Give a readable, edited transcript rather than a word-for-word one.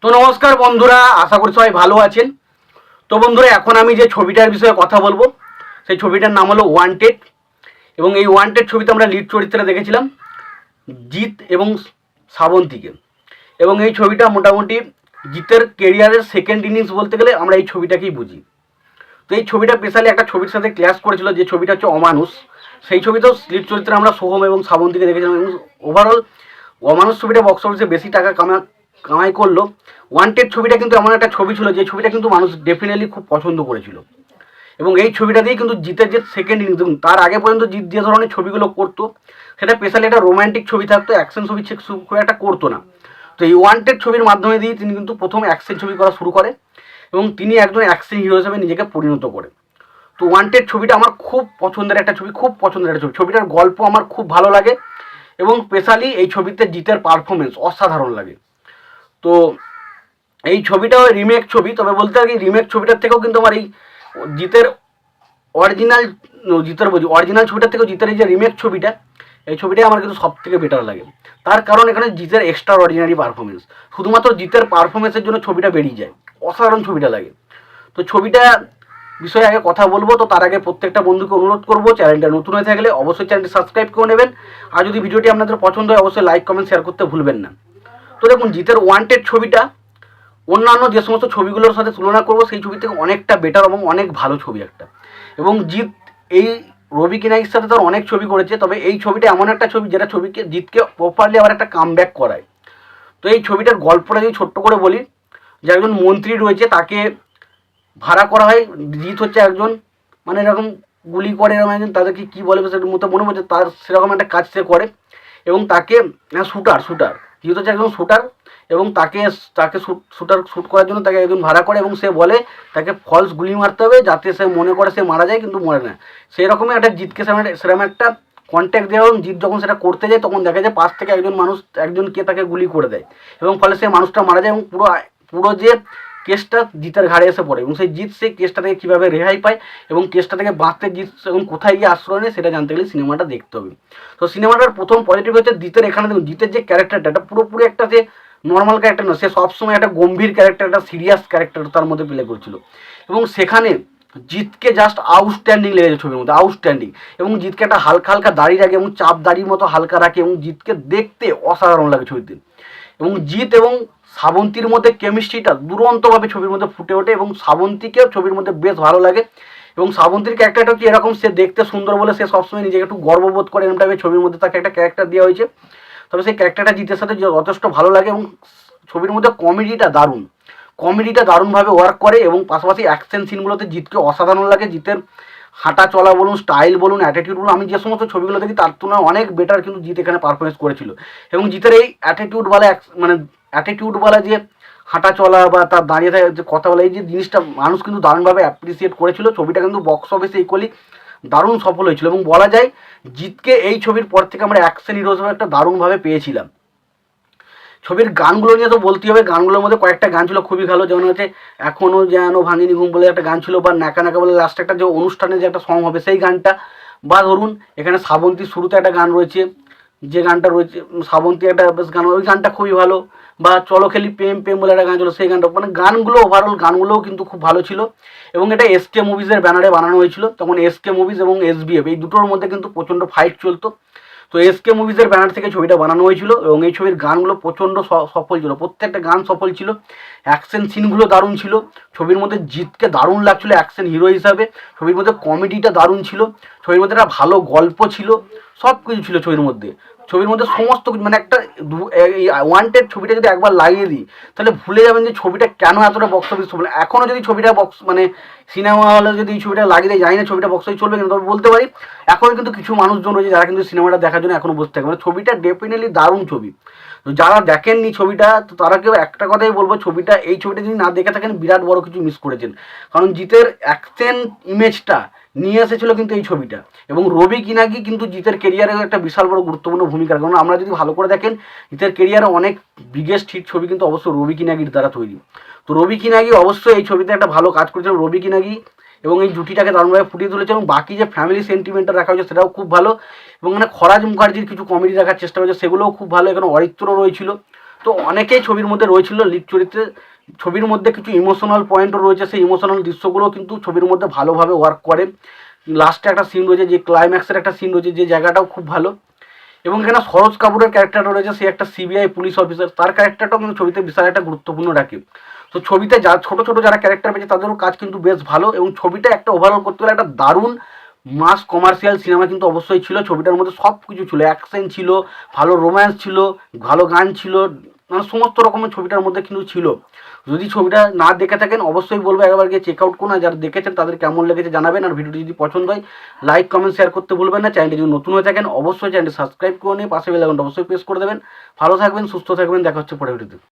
তো নমস্কার বন্ধুরা, আশা করি সবাই ভালো আছেন। তো বন্ধুরা, এখন আমি যে ছবিটার বিষয়ে কথা বলবো সেই ছবিটার নাম হলো ওয়ান্টেড। এবং এই ওয়ান্টেড ছবিতে আমরা লিড চরিত্রে দেখেছিলাম জিৎ এবং শ্রাবন্তীকে। এবং এই ছবিটা মোটামুটি জিতের কেরিয়ারের সেকেন্ড ইনিংস বলতে গেলে আমরা এই ছবিটাকেই বুঝি। তো এই ছবিটা স্পেশালি একটা ছবির সাথে ক্ল্যাশ করেছিল, যে ছবিটা হচ্ছে অমানুষ। সেই ছবিতেও লিড চরিত্রে আমরা সোহম এবং শ্রাবন্তীকে দেখেছিলাম। এবং ওভারঅল অমানুষ ছবিটা বক্স অফিসে বেশি টাকা কামাই করলো। ওয়ান্টেড ছবিটা কিন্তু এমন একটা ছবি ছিল যে ছবিটা কিন্তু মানুষ ডেফিনেটলি খুব পছন্দ করেছিল। এবং এই ছবিটা দিয়েই কিন্তু জিতের যে সেকেন্ড ইনিংস, দেখুন তার আগে পর্যন্ত জিৎ যে ধরনের ছবিগুলো করতো সেটা স্পেশালি একটা রোম্যান্টিক ছবি থাকতো, অ্যাকশন ছবি খুব একটা করতো না। তো এই ওয়ান্টেড ছবির মাধ্যমে দিয়ে তিনি কিন্তু প্রথম অ্যাকশন ছবি করা শুরু করে এবং তিনি একজন অ্যাকশন হিরো হিসেবে নিজেকে পরিণত করে। তো ওয়ান্টেড ছবিটা আমার খুব পছন্দের একটা ছবি, খুব পছন্দের একটা ছবি। ছবিটার গল্প আমার খুব ভালো লাগে এবং স্পেশালি এই ছবিতে জিতের পারফরমেন্স অসাধারণ লাগে। তো এই ছবিটাও রিমেক ছবি, তবে বলতে পারি রিমেক ছবিটার থেকেও কিন্তু আমার এই জিতের অরিজিনাল অরিজিনাল ছবিটার থেকেও জিতের এই যে রিমেক ছবিটা, এই ছবিটাই আমার কিন্তু সব থেকে বেটার লাগে। তার কারণ এখানে জিতের এক্সট্রা অর্ডিনারি পারফরমেন্স, শুধুমাত্র জিতের পারফরমেন্সের জন্য ছবিটা বেরিয়ে যায়, অসাধারণ ছবিটা লাগে। তো ছবিটা বিষয়ে আগে কথা বলবো, তো তার আগে প্রত্যেকটা বন্ধুকে অনুরোধ করবো, চ্যানেলটা নতুন হয়ে থাকলে অবশ্যই চ্যানেলটি সাবস্ক্রাইব করে নেবেন। আর যদি ভিডিওটি আপনাদের পছন্দ হয় অবশ্যই লাইক কমেন্ট শেয়ার করতে ভুলবেন না। তো দেখুন, জিতের ওয়ান্টেড ছবিটা অন্যান্য যে সমস্ত ছবিগুলোর সাথে তুলনা করবো সেই ছবি থেকে অনেকটা বেটার এবং অনেক ভালো ছবি একটা। এবং জিৎ এই রবি কিনাইয়ের সাথে তার অনেক ছবি করেছে, তবে এই ছবিটা এমন একটা ছবি যেটা ছবিকে জিতকে প্রপারলি আবার একটা কামব্যাক করায়। তো এই ছবিটার গল্পটা যদি ছোট্ট করে বলি, যে একজন মন্ত্রী রয়েছে, তাকে ভাড়া করা হয়। জিৎ হচ্ছে একজন মানে এরকম গুলি করে এরকম একজন, তাদেরকে কী বলে সেটার মতো মনে পড়ছে, তার সেরকম একটা কাজ সে করে। এবং তাকে শুটার জিৎ হচ্ছে একজন শুটার। এবং তাকে তাকে শ্যুট করার জন্য তাকে একজন ভাড়া করে এবং সে বলে তাকে ফলস গুলি মারতে হবে যাতে সে মনে করে সে মারা যায়, কিন্তু মরে না। সেই রকমই একটা জিতকে সেরকম একটা কন্ট্যাক্ট দেওয়া এবং জিৎ যখন সেটা করতে যায় তখন দেখা যায় পাশ থেকে একজন মানুষ একজনকে তাকে গুলি করে দেয় এবং ফলে সে মানুষটা মারা যায়। এবং পুরো পুরো যে কেসটা জিতের ঘাড়ে এসে পড়ে এবং সেই জিৎ সেই কেসটা থেকে কীভাবে রেহাই পায় এবং কেসটা থেকে বাঁচতে জিৎ এবং কোথায় গিয়ে আশ্রয় নেয় সেটা জানতে গেলে সিনেমাটা দেখতে হবে। তো সিনেমাটার প্রথম পজিটিভ হচ্ছে জিতের এখানে দেখুন, জিতের যে ক্যারেক্টারটা এটা পুরোপুরি একটা যে নর্মাল ক্যারেক্টার না, সে সবসময় একটা গম্ভীর ক্যারেক্টার, একটা সিরিয়াস ক্যারেক্টার তার মধ্যে প্লে করছিল। এবং সেখানে জিতকে জাস্ট আউটস্ট্যান্ডিং লেগেছে ছবির মধ্যে, আউটস্ট্যান্ডিং। এবং জিতকে একটা হালকা হালকা দাড়ি রাখে এবং চাপ দাড়ির মতো হালকা রাখে এবং জিতকে দেখতে অসাধারণ লাগে ছবিতে। এবং জিৎ এবং শ্রাবন্তীর মধ্যে কেমিস্ট্রিটা দুরন্তভাবে ছবির মধ্যে ফুটে ওঠে এবং শ্রাবন্তীকেও ছবির মধ্যে বেশ ভালো লাগে। এবং শ্রাবন্তীর ক্যারেক্টারটা হচ্ছে এরকম, সে দেখতে সুন্দর বলে সে সবসময় নিজেকে একটু গর্ববোধ করে, এরকম টাইপের ছবির মধ্যে তাকে একটা ক্যারেক্টার দেওয়া হয়েছে। তবে সেই ক্যারেক্টারটা জিতের সাথে যথেষ্ট ভালো লাগে এবং ছবির মধ্যে কমেডিটা দারুণভাবে ওয়ার্ক করে। এবং পাশাপাশি অ্যাকশন সিনগুলোতে জিতকে অসাধারণ লাগে। জিতের হাঁটা চলা বলুন, স্টাইল বলুন, অ্যাটিটিউড বলুন, আমি যে সমস্ত ছবিগুলো দেখি তার তুলনায় অনেক বেটার কিন্তু জিৎ এখানে পারফরমেন্স করেছিল। এবং জিতের এই অ্যাটিটিউডওয়ালা যে হাঁটা চলা বা তার দাঁড়িয়ে থাকে যে কথা বলা, এই যে জিনিসটা মানুষ কিন্তু দারুণভাবে অ্যাপ্রিসিয়েট করেছিল। ছবিটা কিন্তু বক্স অফিসে ইকুয়ালি দারুণ সফল হয়েছিল এবং বলা যায় জিতকে এই ছবির পর থেকে আমরা অ্যাকশন হিরো হিসেবে একটা দারুণভাবে পেয়েছিলাম। ছবির গানগুলো নিয়ে তো বলতেই হবে, গানগুলোর মধ্যে কয়েকটা গান ছিল খুবই ভালো, যেমন হচ্ছে এখনও যেন ভাঙিনি ঘুম বলে একটা গান ছিল, বা নাকা নাকা বলে লাস্টে একটা যে অনুষ্ঠানে যে একটা সং হবে সেই গানটা, বা ধরুন এখানে শ্রাবন্তীর শুরুতে একটা গান রয়েছে, যে গানটা রয়েছে শ্রাবন্তী একটা বেশ গান, ওই গানটা খুবই ভালো। বা চলো খেলি প্রেম প্রেম বলে একটা গান ছিল, সেই গানটা মানে গানগুলো ওভারঅল গানগুলোও কিন্তু খুব ভালো ছিল। এবং এটা এসকে মুভিজের ব্যানারে বানানো হয়েছিল, তখন এসকে মুভিজ এবং এসবিএফ এই দুটোর মধ্যে কিন্তু প্রচণ্ড ফাইট চলতো। তো এসকে মুভিজের ব্যানার থেকে ছবিটা বানানো হয়েছিল এবং এই ছবির গানগুলো প্রচণ্ড সফল ছিল, প্রত্যেকটা গান সফল ছিল। অ্যাকশন সিনগুলো দারুণ ছিল, ছবির মধ্যে জিতকে দারুণ লাগছিলো অ্যাকশন হিরো হিসাবে। ছবির মধ্যে কমেডিটা দারুণ ছিল, ছবির মধ্যে একটা ভালো গল্প ছিল, সব কিছু ছিল ছবির মধ্যে। ছবির মধ্যে সমস্ত কিছু মানে একটা এই ওয়ান্টেড ছবিটা যদি একবার লাগিয়ে দিই তাহলে ভুলে যাবেন যে ছবিটা কেন এতটা বক্স অফিস চলবে। এখনও যদি ছবিটা সিনেমা হলে যদি এই ছবিটা লাগিয়ে দেয়, জানি না ছবিটা বক্স অফিস চলবে কিন্তু, তবে বলতে পারি এখনও কিন্তু কিছু মানুষজন রয়েছে যারা কিন্তু সিনেমাটা দেখার জন্য এখনও বসে থাকে। মানে ছবিটা ডেফিনেটলি দারুণ ছবি। তো যারা দেখেননি ছবিটা, তো তারা কেউ একটা কথাই বলবো, এই ছবিটা যদি না দেখে থাকেন বিরাট বড় কিছু মিস করেছেন। কারণ জিতের অ্যাকশন ইমেজটা নিয়ে এসেছিলো কিন্তু এই ছবিটা। এবং রবি কিনাগি কিন্তু জিতের কেরিয়ারের একটা বিশাল বড় গুরুত্বপূর্ণ ভূমিকা, কারণ আমরা যদি ভালো করে দেখেন জিতের কেরিয়ারে অনেক বিগেস্ট হিট ছবি কিন্তু অবশ্যই রবি কিনাগির দ্বারা তৈরি। তো রবি কিনাগি অবশ্যই এই ছবিতে একটা ভালো কাজ করেছিল রবি কিনাগি, এবং এই জুটিটাকে দারুণভাবে ফুটিয়ে তুলেছে। এবং বাকি যে ফ্যামিলি সেন্টিমেন্টটা রাখা হয়েছে সেটাও খুব ভালো। এবং এখানে খরাজ মুখার্জির কিছু কমেডি রাখার চেষ্টা করেছে, সেগুলোও খুব ভালো। এখানে অরিত্র রয়েছিল, তো অনেকেই ছবির মধ্যে রয়েছিল লিড চরিত্রে। ছবির মধ্যে কিছু ইমোশনাল পয়েন্টও রয়েছে, সেই ইমোশনাল দৃশ্যগুলো কিন্তু ছবির মধ্যে ভালোভাবে ওয়ার্ক করে। লাস্টে একটা সিন রয়েছে, যে ক্লাইম্যাক্সের একটা সিন রয়েছে, যে জায়গাটাও খুব ভালো। এবং এখানে সরোজ কাপুরের ক্যারেক্টারটা রয়েছে, সে একটা সিবিআই পুলিশ অফিসার, তার ক্যারেক্টারটাও কিন্তু ছবিতে বিশাল একটা গুরুত্বপূর্ণ রাখে। তো ছবিতে যা ছোটো ছোটো যারা ক্যারেক্টার পেয়েছে তাদেরও কাজ কিন্তু বেশ ভালো, এবং ছবিটা একটা ওভারঅল করতে গেলে একটা দারুণ মাস কমার্শিয়াল সিনেমা কিন্তু অবশ্যই ছিল। ছবিটার মধ্যে সব কিছু ছিল, অ্যাকশন ছিল, ভালো রোম্যান্স ছিল, ভালো গান ছিল, মানে সমস্ত রকমের ছবিটার মধ্যে কিন্তু ছিল। যদি ছবিটা না দেখে থাকেন অবশ্যই বলবো একবার গিয়ে চেক আউট করুন। আর যারা দেখেছেন তাদের কেমন লেগেছে জানাবেন। আর ভিডিওটি যদি পছন্দ হয় লাইক কমেন্ট শেয়ার করতে ভুলবেন না। চ্যানেলটি যদি নতুন হয়ে থাকেন অবশ্যই চ্যানেলটি সাবস্ক্রাইব করে নিয়ে পাশে বেল আইকনটা অবশ্যই প্রেস করে দেবেন। ভালো থাকবেন, সুস্থ থাকবেন, দেখা হচ্ছে পরের ভিডিওতে।